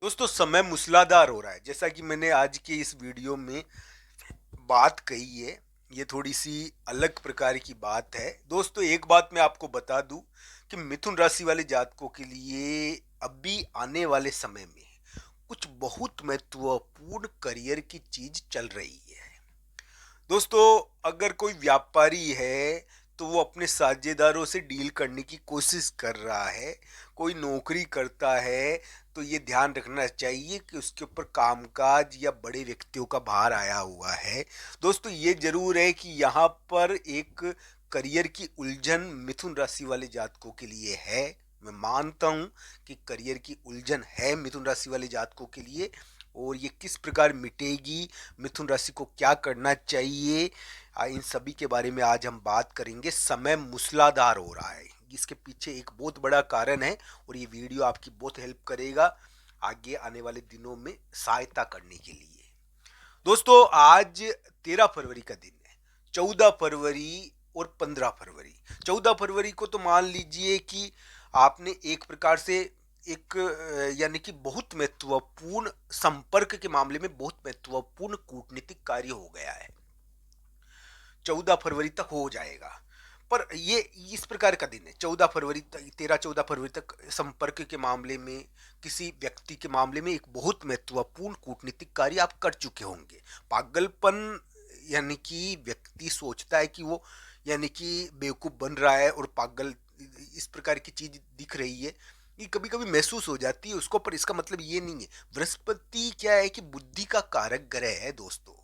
दोस्तों समय मूसलाधार हो रहा है। जैसा कि मैंने आज के इस वीडियो में बात कही है, ये थोड़ी सी अलग प्रकार की बात है। दोस्तों एक बात मैं आपको बता दूं कि मिथुन राशि वाले जातकों के लिए अभी आने वाले समय में कुछ बहुत महत्वपूर्ण करियर की चीज चल रही है। दोस्तों अगर कोई व्यापारी है तो वो अपने साझेदारों से डील करने की कोशिश कर रहा है। कोई नौकरी करता है तो ये ध्यान रखना चाहिए कि उसके ऊपर कामकाज या बड़े व्यक्तियों का भार आया हुआ है। दोस्तों ये जरूर है कि यहाँ पर एक करियर की उलझन मिथुन राशि वाले जातकों के लिए है। मैं मानता हूँ कि करियर की उलझन है मिथुन राशि वाले जातकों के लिए, और ये किस प्रकार मिटेगी, मिथुन राशि को क्या करना चाहिए, इन सभी के बारे में आज हम बात करेंगे। समय मूसलाधार हो रहा है, इसके पीछे एक बहुत बड़ा कारण है और ये वीडियो आपकी बहुत हेल्प करेगा आगे आने वाले दिनों में सहायता करने के लिए। दोस्तों आज 13 फरवरी का दिन है। 14 फरवरी और 15 फरवरी, 14 फरवरी को तो मान लीजिए कि आपने एक प्रकार से एक यानी कि बहुत महत्वपूर्ण संपर्क के मामले में बहुत महत्वपूर्ण कूटनीतिक कार्य हो गया है। 14 फरवरी तक हो जाएगा, पर ये इस प्रकार का दिन है। 14 फरवरी तक, 13 14 फरवरी तक संपर्क के मामले में, किसी व्यक्ति के मामले में एक बहुत महत्वपूर्ण कूटनीतिक कार्य आप कर चुके होंगे। पागलपन यानी कि व्यक्ति सोचता है कि वो यानी कि बेवकूफ बन रहा है और पागल इस प्रकार की चीज दिख रही है, ये कभी कभी महसूस हो जाती है उसको। पर इसका मतलब ये नहीं है। बृहस्पति क्या है कि बुद्धि का कारक ग्रह है दोस्तों।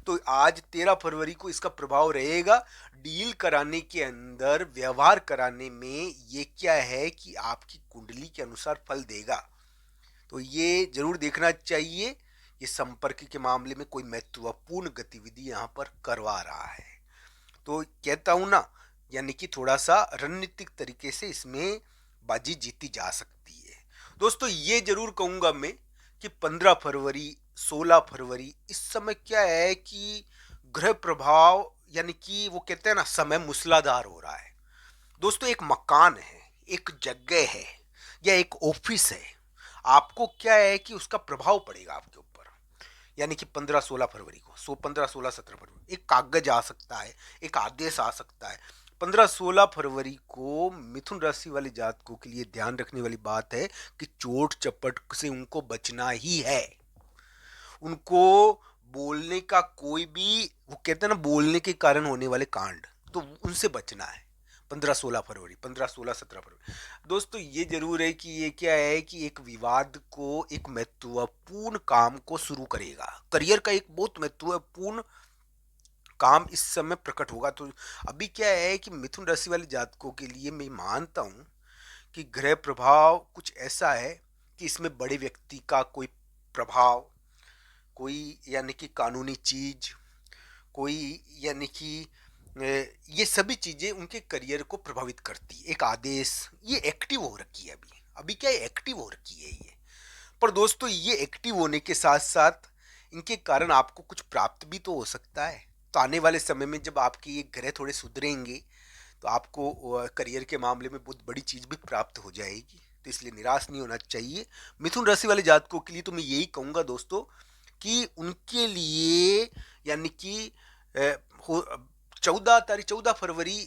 तो आज 13 फरवरी को इसका प्रभाव रहेगा। डील कराने के अंदर, व्यवहार कराने में ये क्या है कि आपकी कुंडली के अनुसार फल देगा। तो ये जरूर देखना चाहिए। ये संपर्क के मामले में कोई महत्वपूर्ण गतिविधि यहाँ पर करवा रहा है, तो कहता हूं ना, यानी कि थोड़ा सा रणनीतिक तरीके से इसमें बाजी जीती जा सकती है। दोस्तों ये जरूर कहूंगा मैं कि 15 फरवरी, 16 फरवरी, इस समय क्या है कि ग्रह प्रभाव यानी कि वो कहते हैं ना समय मूसलाधार हो रहा है। दोस्तों एक मकान है, एक जगह है या एक ऑफिस है, आपको क्या है कि उसका प्रभाव पड़ेगा आपके ऊपर। यानी कि 15 16 फरवरी को, 15 16 17 फरवरी एक कागज आ सकता है, एक आदेश आ सकता है। 15 16 फरवरी को मिथुन राशि वाले जातकों के लिए ध्यान रखने वाली बात है कि चोट चपट से उनको बचना ही है। उनको बोलने का कोई भी, वो कहते हैं ना, बोलने के कारण होने वाले कांड, तो उनसे बचना है। 15 16 फरवरी, 15 16 17 फरवरी। दोस्तों ये जरूर है कि ये क्या है कि एक विवाद को, एक महत्वपूर्ण काम को शुरू करेगा। करियर का एक बहुत महत्वपूर्ण काम इस समय प्रकट होगा। तो अभी क्या है कि मिथुन राशि वाले जातकों के लिए मैं मानता हूं कि ग्रह प्रभाव कुछ ऐसा है कि इसमें बड़े व्यक्ति का कोई प्रभाव, कोई यानी कि कानूनी चीज, कोई यानी कि ये सभी चीजें उनके करियर को प्रभावित करती है। एक आदेश, ये एक्टिव हो रखी है अभी। अभी क्या है, एक्टिव हो रखी है ये। पर दोस्तों ये एक्टिव होने के साथ साथ इनके कारण आपको कुछ प्राप्त भी तो हो सकता है। तो आने वाले समय में जब आपके ये ग्रह थोड़े सुधरेंगे तो आपको करियर के मामले में बहुत बड़ी चीज भी प्राप्त हो जाएगी। तो इसलिए निराश नहीं होना चाहिए। मिथुन राशि वाले जातकों के लिए तो मैं यही कहूंगा दोस्तों कि उनके लिए यानी कि 14 फरवरी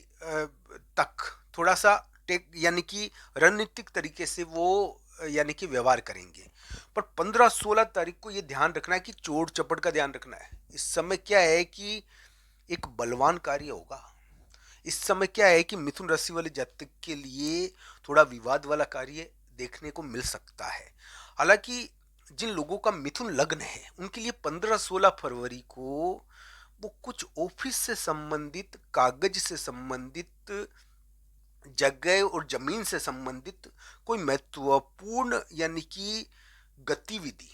तक थोड़ा सा टेक यानी कि रणनीतिक तरीके से वो यानी कि व्यवहार करेंगे। पर 15 16 तारीख को ये ध्यान रखना है कि चोट चपट का ध्यान रखना है। इस समय क्या है कि एक बलवान कार्य होगा। इस समय क्या है कि मिथुन राशि वाले जातक के लिए थोड़ा विवाद वाला कार्य देखने को मिल सकता है। हालांकि जिन लोगों का मिथुन लग्न है उनके लिए 15 16 फरवरी को वो कुछ ऑफिस से संबंधित, कागज से संबंधित, जगह और जमीन से संबंधित कोई महत्वपूर्ण यानी कि गतिविधि,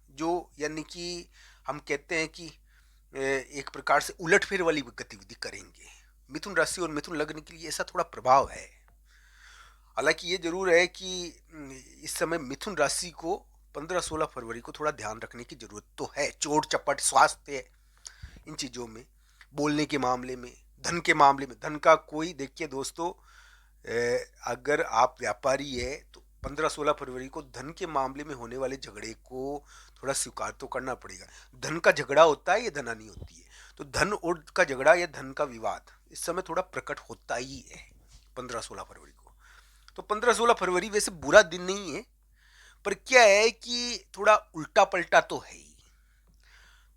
जो यानी कि हम कहते हैं कि एक प्रकार से उलटफेर वाली गतिविधि करेंगे। मिथुन राशि और मिथुन लग्न के लिए ऐसा थोड़ा प्रभाव है। हालांकि ये जरूर है कि इस समय मिथुन राशि को 15 16 फरवरी को थोड़ा ध्यान रखने की जरूरत तो है। चोट चपट, स्वास्थ्य, इन चीजों में, बोलने के मामले में, धन के मामले में। धन का कोई देखिए दोस्तों, अगर आप व्यापारी है तो 15-16 फरवरी को धन के मामले में होने वाले झगड़े को थोड़ा स्वीकार तो करना पड़ेगा। धन का झगड़ा होता है, ये धनानी होती है। तो धन और का झगड़ा या धन का विवाद इस समय थोड़ा प्रकट होता ही है 15-16 फरवरी को। तो 15-16 फरवरी वैसे बुरा दिन नहीं है, पर क्या है कि थोड़ा उल्टा पलटा तो है ही।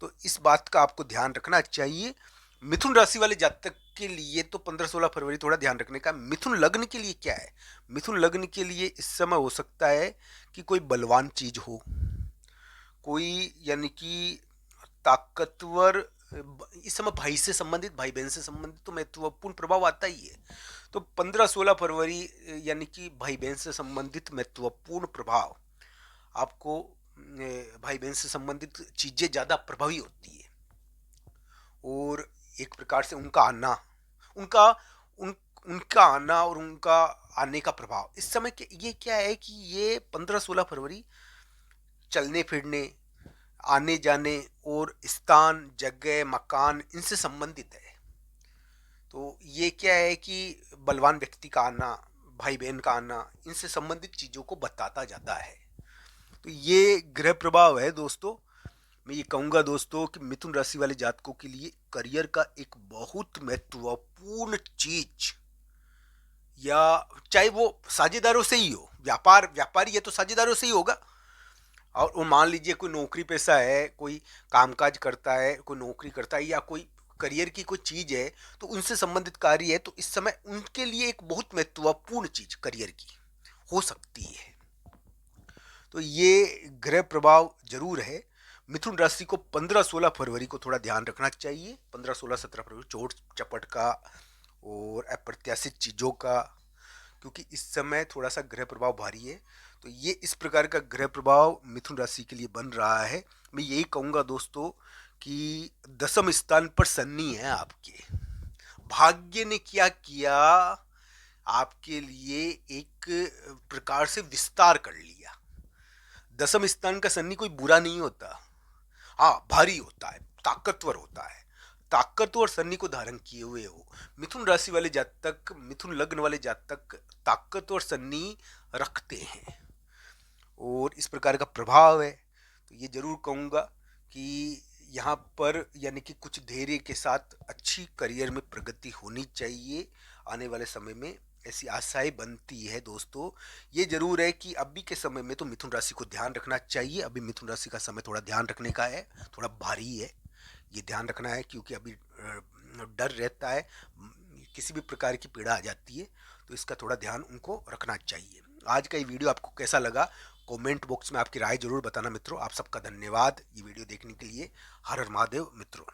तो इस बात का आपको ध्यान रखना चाहिए। मिथुन राशि वाले जातक के लिए तो 15-16 फरवरी थोड़ा ध्यान रखने का। मिथुन लग्न के लिए क्या है? मिथुन लग्न के लिए इस समय हो सकता है कि कोई बलवान चीज हो, कोई यानी कि ताकतवर। इस समय भाई से संबंधित, भाई बहन से संबंधित तो महत्वपूर्ण प्रभाव आता ही है। तो 15-16 फरवरी यानी कि भाई बहन से संबंधित महत्वपूर्ण प्रभाव आपको, भाई बहन से संबंधित चीजें ज्यादा प्रभावी होती है। और एक प्रकार से उनका आना, उनका उन उनका आना और उनका आने का प्रभाव इस समय ये क्या है कि ये 15-16 फरवरी चलने फिरने, आने जाने और स्थान, जगह, मकान इनसे संबंधित है। तो ये क्या है कि बलवान व्यक्ति का आना, भाई बहन का आना, इनसे संबंधित चीजों को बताता जाता है। तो ये ग्रह प्रभाव है दोस्तों। मैं ये कहूंगा दोस्तों कि मिथुन राशि वाले जातकों के लिए करियर का एक बहुत महत्वपूर्ण चीज, या चाहे वो साझेदारों से ही हो, व्यापारी है तो साझेदारों से ही होगा। और वो मान लीजिए कोई नौकरी पेशा है, कोई कामकाज करता है, कोई नौकरी करता है, या कोई करियर की कोई चीज है, तो उनसे संबंधित कार्य है, तो इस समय उनके लिए एक बहुत महत्वपूर्ण चीज करियर की हो सकती है। तो ये ग्रह प्रभाव जरूर है। मिथुन राशि को 15-16 फरवरी को थोड़ा ध्यान रखना चाहिए। 15-16-17 फरवरी चोट चपट का और अप्रत्याशित चीजों का, क्योंकि इस समय थोड़ा सा ग्रह प्रभाव भारी है। तो ये इस प्रकार का ग्रह प्रभाव मिथुन राशि के लिए बन रहा है। मैं यही कहूंगा दोस्तों कि दसम स्थान पर शनि है आपके। भाग्य ने क्या किया, आपके लिए एक प्रकार से विस्तार कर लिया। दसम स्थान का शनि कोई बुरा नहीं होता, हाँ भारी होता है, ताकतवर होता है। ताकतवर शनि को धारण किए हुए हो मिथुन राशि वाले जातक, मिथुन लग्न वाले जातक ताकतवर शनि रखते हैं और इस प्रकार का प्रभाव है। तो ये जरूर कहूंगा कि यहाँ पर यानी कि कुछ धैर्य के साथ अच्छी करियर में प्रगति होनी चाहिए। आने वाले समय में ऐसी आशाएं बनती है दोस्तों। ये जरूर है कि अभी के समय में तो मिथुन राशि को ध्यान रखना चाहिए। अभी मिथुन राशि का समय थोड़ा ध्यान रखने का है, थोड़ा भारी है, ये ध्यान रखना है, क्योंकि अभी डर रहता है, किसी भी प्रकार की पीड़ा आ जाती है, तो इसका थोड़ा ध्यान उनको रखना चाहिए। आज का ये वीडियो आपको कैसा लगा, कमेंट बॉक्स में आपकी राय जरूर बताना मित्रों। आप सबका धन्यवाद ये वीडियो देखने के लिए। हर हर महादेव मित्रों।